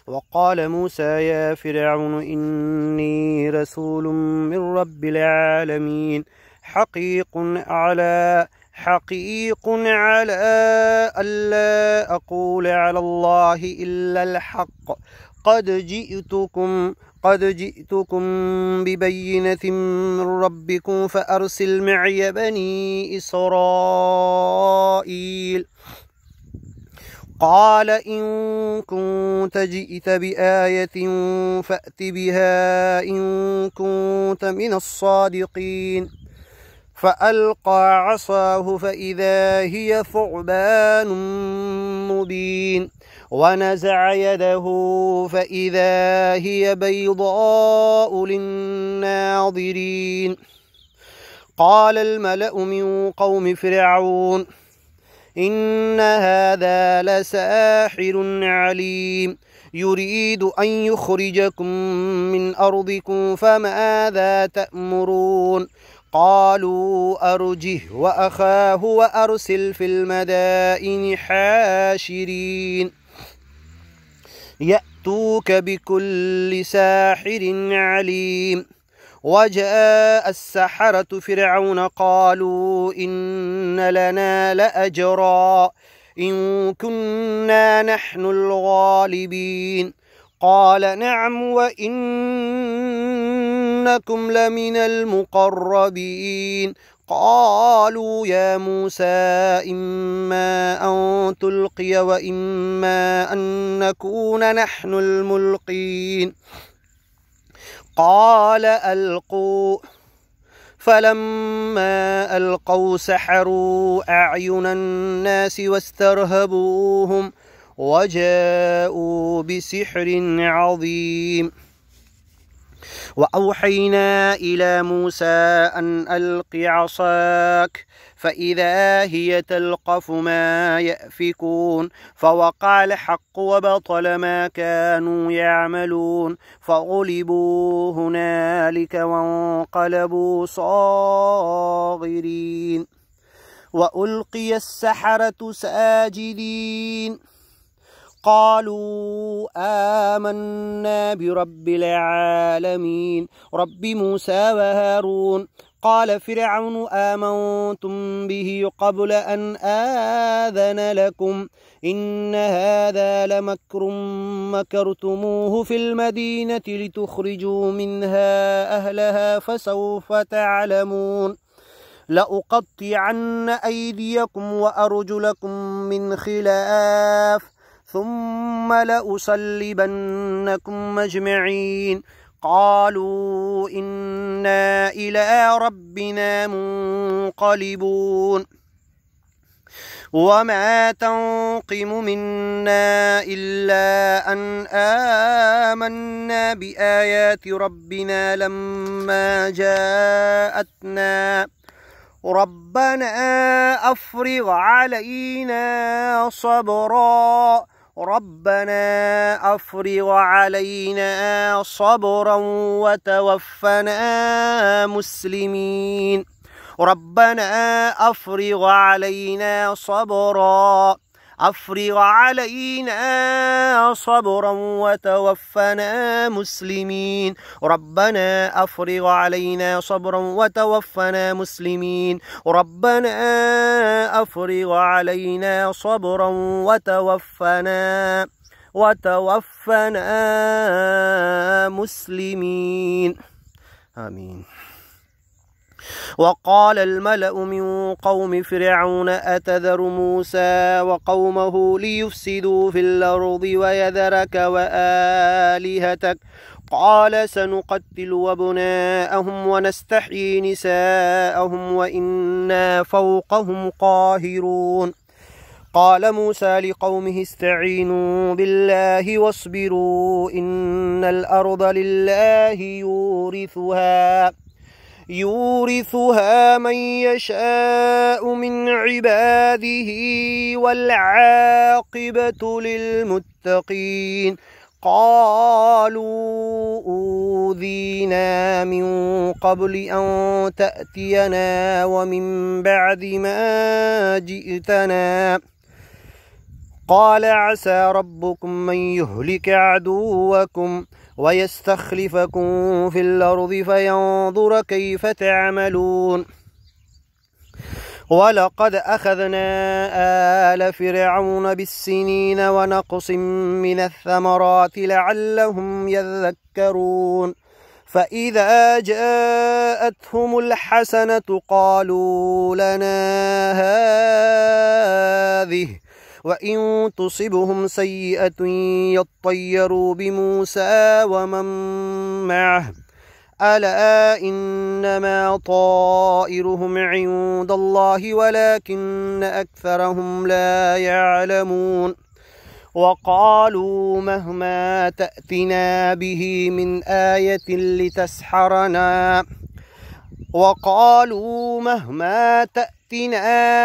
وقال موسى يا فرعون إني رسول من رب العالمين حقيق على ألا أقول على الله إلا الحق قد جئتكم ببينة من ربكم فأرسل معي بني إسرائيل. قال إن كنت جئت بآية فأت بها إن كنت من الصادقين. فألقى عصاه فإذا هي ثعبان مبين ونزع يده فإذا هي بيضاء للناظرين. قال الملأ من قوم فرعون إن هذا لساحر عليم يريد أن يخرجكم من أرضكم فماذا تأمرون. قالوا أرجه وأخاه وأرسل في المدائن حاشرين يأتوك بكل ساحر عليم. وجاء السحرة فرعون قالوا إن لنا لأجرا إن كنا نحن الغالبين. قال نعم وإنكم لمن المقربين. قالوا يا موسى إما أن تلقي وإما أن نكون نحن الملقين. قال ألقوا. فلما ألقوا سحروا أعين الناس واسترهبوهم وجاءوا بسحر عظيم. وأوحينا إلى موسى أن ألق عصاك فإذا هي تلقف ما يأفكون. فوقع الحق وبطل ما كانوا يعملون فغلبوا هنالك وانقلبوا صاغرين. وألقي السحرة ساجدين قالوا آمنا برب العالمين رب موسى وهارون. قال فرعون آمنتم به قبل أن آذن لكم إن هذا لمكر مكرتموه في المدينة لتخرجوا منها أهلها فسوف تعلمون. لأقطعن أيديكم وأرجلكم من خلاف ثم لأصلبنكم أجمعين. قالوا إنا إلى ربنا منقلبون. وما تنقم منا إلا أن آمنا بآيات ربنا لما جاءتنا ربنا أفرغ علينا صبرا وتوفنا مسلمين. أفرغ علينا صبرا وتوفنا مسلمين. ربنا أفرغ علينا صبرا وتوفنا مسلمين. ربنا أفرغ علينا صبرا وتوفنا مسلمين. آمين. وقال الملأ من قوم فرعون أتذر موسى وقومه ليفسدوا في الأرض ويذرك وآلهتك قال سنقتل أبناءهم ونستحيي نساءهم وإنا فوقهم قاهرون. قال موسى لقومه استعينوا بالله واصبروا إن الأرض لله يورثها من يشاء من عباده والعاقبة للمتقين. قالوا أوذينا من قبل أن تأتينا ومن بعد ما جئتنا قال عسى ربكم من يهلك عدوكم ويستخلفكم في الأرض فينظر كيف تعملون ولقد أخذنا آل فرعون بالسنين ونقص من الثمرات لعلهم يذكرون فإذا جاءتهم الحسنة قالوا لنا هذه وإن تصبهم سيئة يطيروا بموسى ومن معه ألا إنما طائرهم عند الله ولكن أكثرهم لا يعلمون وقالوا مهما تأتنا به من آية لتسحرنا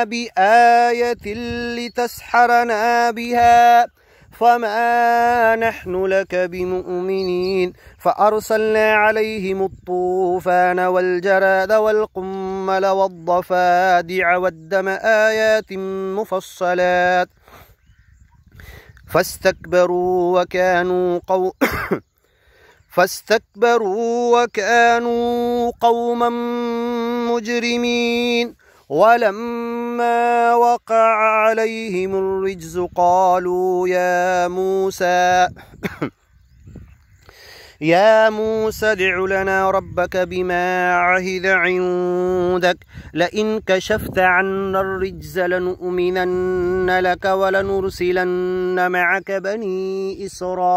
بآية لتسحرنا بها فما نحن لك بمؤمنين فأرسلنا عليهم الطوفان والجراد والقمل والضفادع والدم آيات مفصلات فاستكبروا وكانوا قوما مجرمين ولما وقع عليهم الرجز قالوا يا موسى ادع لنا ربك بما عهد عندك لئن كشفت عنا الرجز لنؤمنن لك ولنرسلن معك بني إسرائيل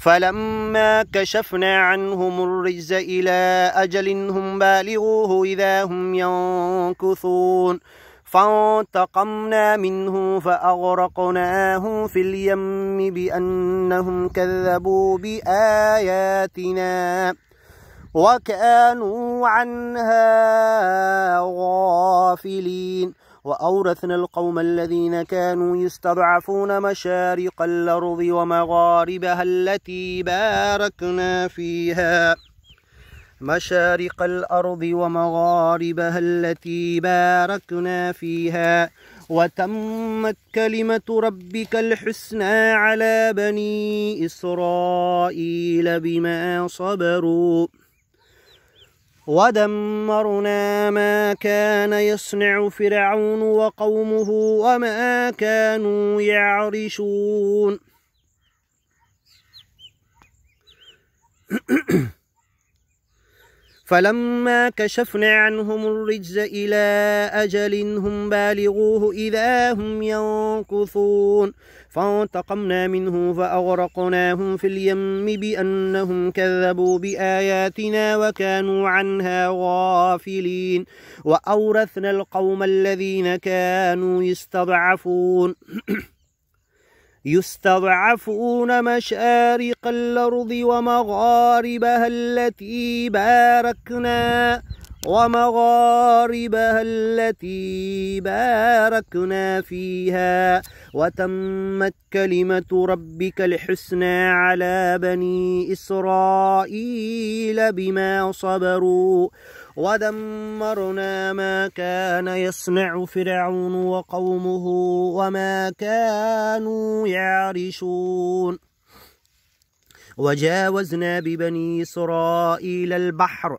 فلما كشفنا عنهم الرجز إلى أجل هم بالغوه إذا هم ينكثون فانتقمنا منه فأغرقناهم في اليم بأنهم كذبوا بآياتنا وكانوا عنها غافلين وأورثنا القوم الذين كانوا يستضعفون مشارق الأرض ومغاربها التي باركنا فيها وتمت كلمة ربك الحسنى على بني إسرائيل بما صبروا ودمرنا ما كان يصنع فرعون وقومه وما كانوا يعرشون فلما كشفنا عنهم الرجز إلى أجل هم بالغوه إذا هم ينكثون فانتقمنا منه فأغرقناهم في اليم بأنهم كذبوا بآياتنا وكانوا عنها غافلين وأورثنا القوم الذين كانوا يستضعفون مشارق الأرض ومغاربها التي باركنا فيها وتمت كلمة ربك الحسنى على بني إسرائيل بما صبروا ودمرنا ما كان يصنع فرعون وقومه وما كانوا يعرشون وجاوزنا ببني إسرائيل البحر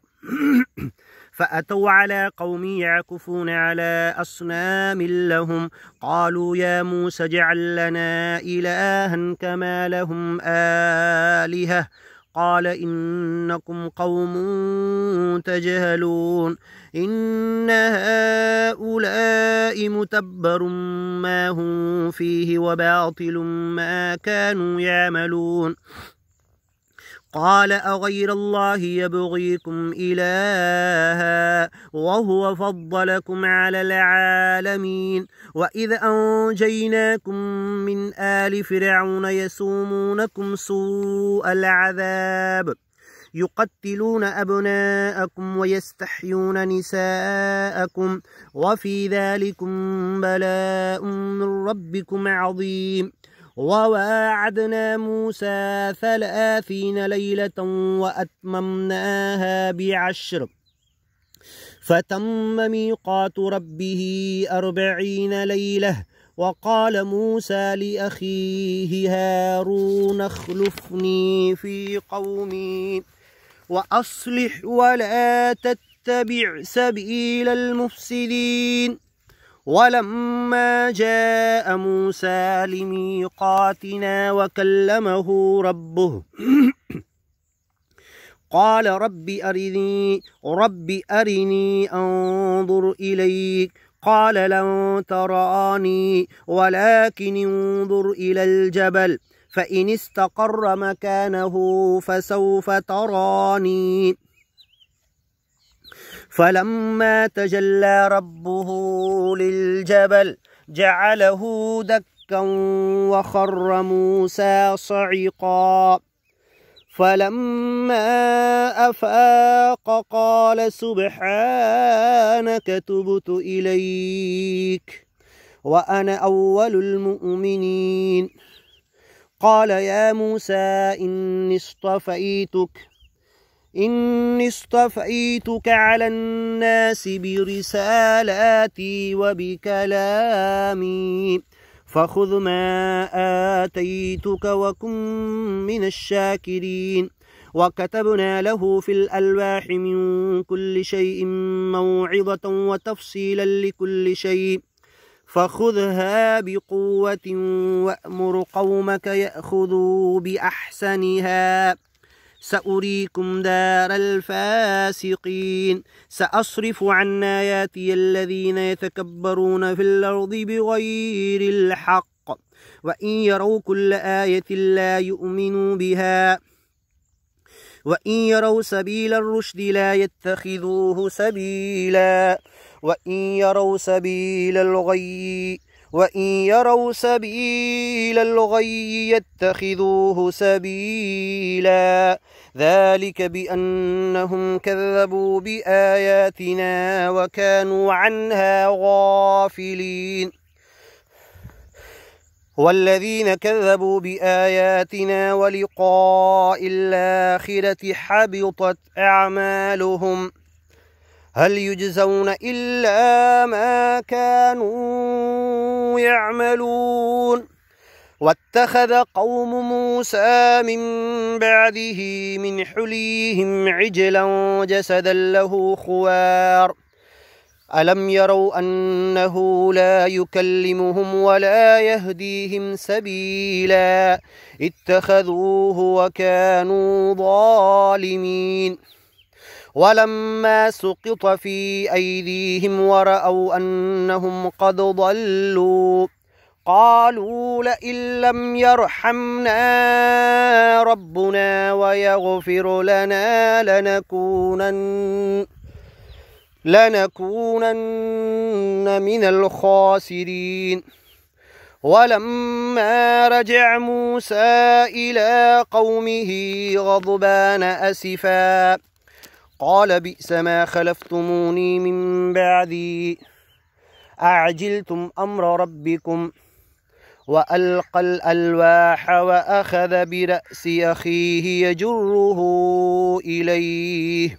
فأتوا على قوم يعكفون على أصنام لهم قالوا يا موسى اجعل لنا إلها كما لهم آلهة قال إنكم قوم تجهلون إن هؤلاء متبر ما هم فيه وباطل ما كانوا يعملون قال أغير الله يبغيكم إلها وهو فضلكم على العالمين وإذ أنجيناكم من آل فرعون يسومونكم سوء العذاب يقتلون أبناءكم ويستحيون نساءكم وفي ذلكم بلاء من ربكم عظيم وواعدنا موسى 30 ليلة وأتممناها ب10 فتم ميقات ربه 40 ليلة. وقال موسى لأخيه هارون اخلفني في قومي وأصلح ولا تتبع سبيل المفسدين. ولما جاء موسى لميقاتنا وكلمه ربه قال رب أرني أنظر إليك. قال لن تراني ولكن انظر إلى الجبل فإن استقر مكانه فسوف تراني. فلما تجلى ربه للجبل جعله دكا وخر موسى صعقا. فلما أفاق قال سبحانك تبت إليك وأنا أول المؤمنين. قال يا موسى إني اصطفيتك على الناس برسالاتي وبكلامي فخذ ما آتيتك وكن من الشاكرين. وكتبنا له في الألواح من كل شيء موعظة وتفصيلا لكل شيء فخذها بقوة وأمر قومك يأخذوا بأحسنها سأريكم دار الفاسقين. سأصرف عن آياتي الذين يتكبرون في الأرض بغير الحق وإن يروا كل آية لا يؤمنوا بها وإن يروا سبيل الرشد لا يتخذوه سبيلا وإن يروا سبيل الغي يتخذوه سبيلا. ذلك بأنهم كذبوا بآياتنا وكانوا عنها غافلين. والذين كذبوا بآياتنا ولقاء الآخرة حبطت أعمالهم هل يجزون إلا ما كانوا يعملون. واتخذ قوم موسى من بعده من حليهم عجلا جسدا له خوار ألم يروا أنه لا يكلمهم ولا يهديهم سبيلا اتخذوه وكانوا ظالمين. ولما سقط في أيديهم ورأوا أنهم قد ضلوا قالوا لئن لم يرحمنا ربنا ويغفر لنا لنكونن من الخاسرين. ولما رجع موسى إلى قومه غضبان أسفا قال بئس ما خلفتموني من بعدي أعجلتم أمر ربكم. وألقى الألواح وأخذ برأس أخيه يجره إليه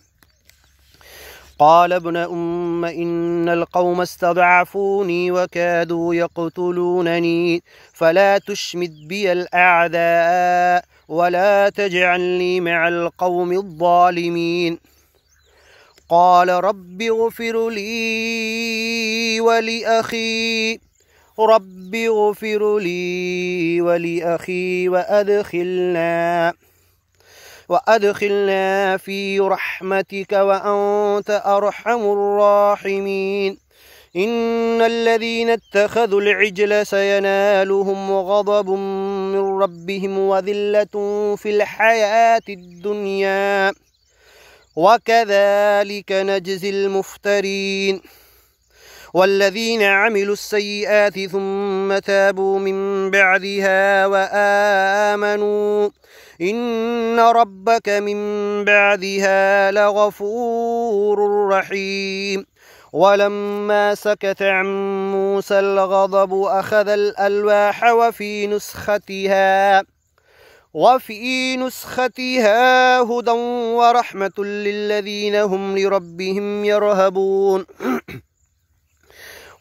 قال ابن أم إن القوم استضعفوني وكادوا يقتلونني فلا تشمت بي الأعداء ولا تجعلني مع القوم الظالمين. قال رب اغفر لي ولأخي وأدخلنا في رحمتك وأنت أرحم الراحمين. إن الذين اتخذوا العجل سينالهم غضب من ربهم وذلة في الحياة الدنيا وكذلك نجزي المفترين. والذين عملوا السيئات ثم تابوا من بعدها وآمنوا إن ربك من بعدها لغفور رحيم. ولما سكت عن موسى الغضب أخذ الألواح وفي نسختها هدى ورحمة للذين هم لربهم يرهبون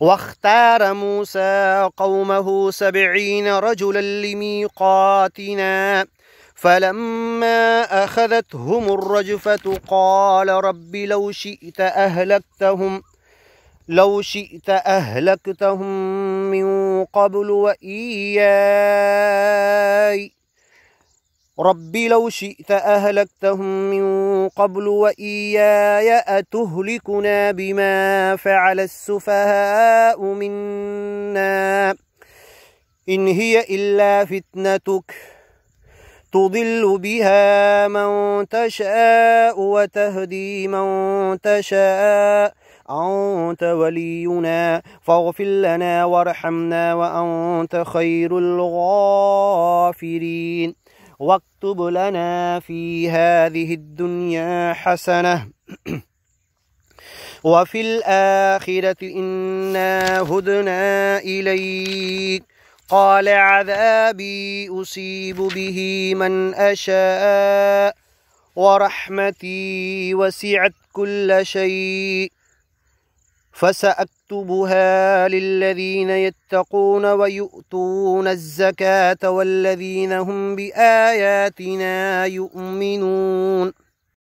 واختار موسى قومه 70 رجلا لميقاتنا فلما أخذتهم الرجفة قال رب لو شئت أهلكتهم من قبل وإياي أتهلكنا بما فعل السفهاء منا إن هي إلا فتنتك تضل بها من تشاء وتهدي من تشاء أنت ولينا فاغفر لنا وارحمنا وأنت خير الغافرين واكتب لنا في هذه الدنيا حسنة وفي الآخرة إنا هدنا إليك قال عذابي أصيب به من أشاء ورحمتي وسعت كل شيء فسأكتبها للذين يتقون ويؤتون الزكاة والذين هم بآياتنا يؤمنون